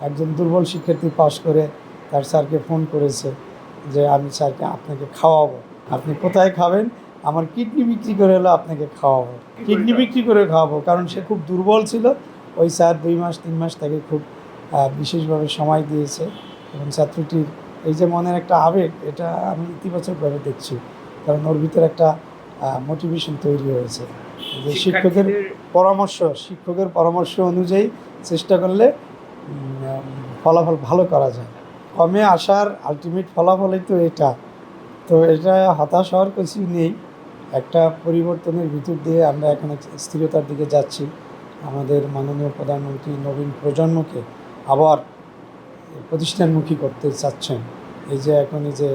একজন দুর্বল শিক্ষার্থী পাশ করে তার স্যারকে ফোন করেছে যে আমি স্যারকে আপনাকে খাওয়াবো, আপনি কোথায় খাবেন, আমার কিডনি বিক্রি করে হলো আপনাকে খাওয়াবো, কিডনি বিক্রি করে খাওয়াবো। কারণ সে খুব দুর্বল ছিল। ওই স্যার 2 মাস 3 মাস তাকে খুব বিশেষভাবে সময় দিয়েছে এবং ছাত্রটির এই যে মনের একটা আবেগ, এটা আমি ইতিবাচকভাবে দেখছি। কারণ ওর ভিতরে একটা মোটিভেশন তৈরি হয়েছে যে শিক্ষকের পরামর্শ অনুযায়ী চেষ্টা করলে ফলাফল ভালো করা যায়। কমে আসার আলটিমেট ফলাফলই তো এটা। তো এটা হতাশ হওয়ার কিছু নেই। একটা পরিবর্তনের ভিতর দিয়ে আমরা এখন স্থিরতার দিকে যাচ্ছি। আমাদের মাননীয় প্রধানমন্ত্রী নবীন প্রজন্মকে আবার প্রতিষ্ঠানমুখী করতে চাচ্ছেন। এই যে এখন এই যে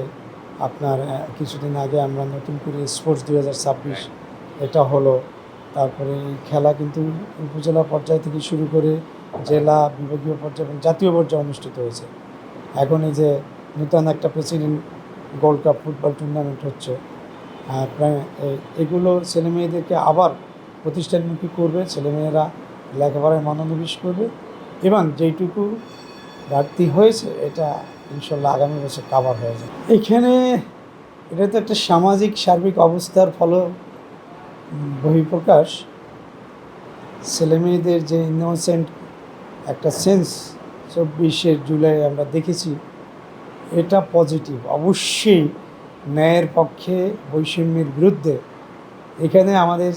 আপনার কিছুদিন আগে আমরা নতুন করে স্পোর্টস 2026 এটা হলো। তারপরে এই খেলা কিন্তু উপজেলা পর্যায় থেকে শুরু করে জেলা, বিভাগীয় পর্যায়ে এবং জাতীয় পর্যায়ে অনুষ্ঠিত হয়েছে। এখন এই যে নূতন একটা president gold cup football tournament হচ্ছে, প্রায় এগুলো ছেলেমেয়েদেরকে আবার প্রতিষ্ঠানমুখী করবে, ছেলেমেয়েরা লেখাপড়ায় মনোনিবেশ করবে এবং যেইটুকু ঘাটতি হয়েছে এটা ইনশাল্লাহ আগামী বছর কাভার হয়ে যাবে। এখানে এটা তো একটা সামাজিক সার্বিক অবস্থার বহিঃপ্রকাশ। ছেলেমেয়েদের যে ইনোসেন্ট একটা সেন্স 24শে জুলাই আমরা দেখেছি, এটা পজিটিভ। অবশ্যই ন্যায়ের পক্ষে, বৈষম্যের বিরুদ্ধে এখানে আমাদের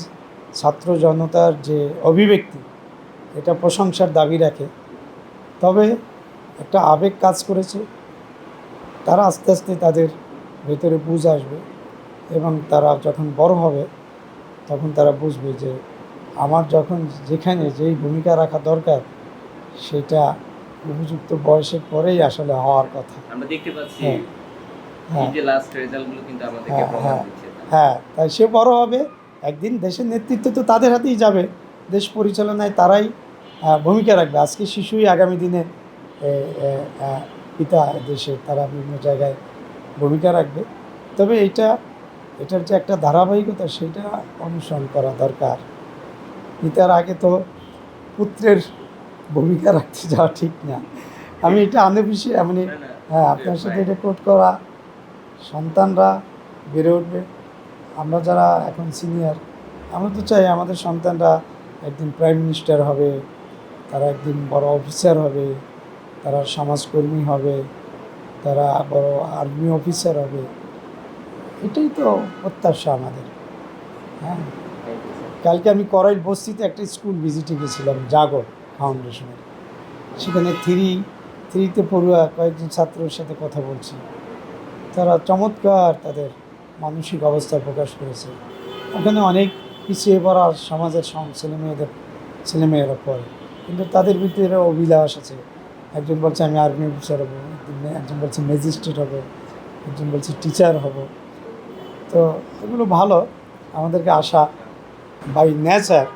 ছাত্র জনতার যে অভিব্যক্তি, এটা প্রশংসার দাবি রাখে। তবে একটা আবেগ কাজ করেছে, তারা আস্তে আস্তে তাদের ভেতরে বুঝ আসবে এবং তারা যখন বড় হবে তখন তারা বুঝবে যে আমার যখন যেখানে যেই ভূমিকা রাখা দরকার সেটা উপযুক্ত বয়সের পরেই আসলে হওয়ার কথা। আমরা দেখতে পাচ্ছি হ্যাঁ, তাই সে বড় হবে একদিন, দেশের নেতৃত্ব তো তাদের হাতেই যাবে, দেশ পরিচালনায় তারাই ভূমিকা রাখবে। আজকে শিশুই আগামী দিনে পিতা দেশে, তারা বিভিন্ন জায়গায় ভূমিকা রাখবে। তবে এটার যে একটা ধারাবাহিকতা সেটা অনুসরণ করা দরকার। পিতার আগে তো পুত্রের ভূমিকা রাখতে যাওয়া ঠিক না। আমি এটা আনবিষয়ে আপনার সাথে এটা কোট করা, সন্তানরা বেড়ে উঠবে। আমরা যারা এখন সিনিয়র, আমরা তো চাই আমাদের সন্তানরা একদিন প্রাইম মিনিস্টার হবে, তারা একদিন বড় অফিসার হবে, তারা সমাজকর্মী হবে, তারা বড় আর্মি অফিসার হবে। এটাই তো প্রত্যাশা আমাদের। হ্যাঁ, কালকে আমি করাইল বস্তিতে একটা স্কুল ভিজিটে গেছিলাম, জাগর ফাউন্ডেশনের। সেখানে থ্রিতে পড়ুয়া কয়েকজন ছাত্রের সাথে কথা বলছি। তারা চমৎকার তাদের মানসিক অবস্থা প্রকাশ করেছে। ওখানে অনেক পিছিয়ে পড়া সমাজের ছেলেমেয়েরা পড়ে, কিন্তু তাদের ভিতরে অভিলাষ আছে। একজন বলছে আমি আর্মি অফিসার হবো, একজন বলছে ম্যাজিস্ট্রেট হবো, একজন বলছে টিচার হব। তো এগুলো ভালো, আমাদেরকে আশা। বাই নেচার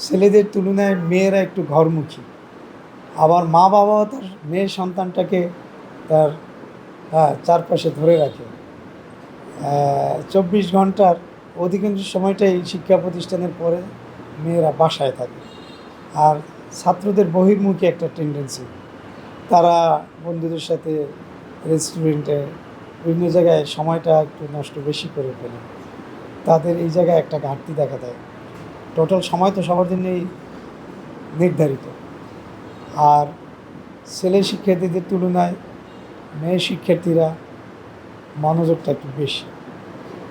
ছেলেদের তুলনায় মেয়েরা একটু ঘরমুখী। আবার মা বাবাও তার মেয়ের সন্তানটাকে তার চারপাশে ধরে রাখে। 24 ঘন্টার অধিকাংশ সময়টাই শিক্ষা প্রতিষ্ঠানের পরে মেয়েরা বাসায় থাকে। আর ছাত্রদের বহির্মুখী একটা টেন্ডেন্সি, তারা বন্ধুদের সাথে রেস্টুরেন্টে বিভিন্ন জায়গায় সময়টা একটু নষ্ট বেশি করে ফেলে। তাদের এই জায়গায় একটা ঘাটতি দেখা দেয়। টোটাল সময় তো সবার জন্যই নির্ধারিত। আর ছেলে শিক্ষার্থীদের তুলনায় মেয়ে শিক্ষার্থীরা মনোযোগটা একটু বেশি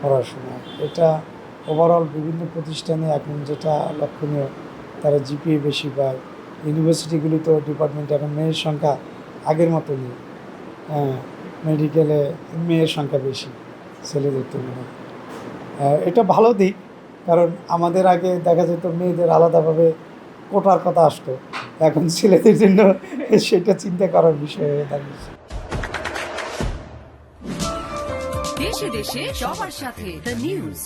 পড়াশোনায়। এটা ওভারঅল বিভিন্ন প্রতিষ্ঠানে এখন যেটা লক্ষণীয়, তারা জিপিএ বেশি পায়। ইউনিভার্সিটিগুলিতেও ডিপার্টমেন্টে এখন মেয়ের সংখ্যা আগের মতো নেই। মেডিকেলে মেয়ের সংখ্যা বেশি ছেলেদের তুলনায়। এটা ভালো দিক, কারণ আমাদের আগে দেখা যেত মেয়েদের আলাদাভাবে কোটার কথা আসতো, এখন ছেলেদের জন্য সেটা চিন্তা করার বিষয় হয়ে দাঁড়িয়েছে। দেশে দেশে সবার সাথে দ্য নিউজ।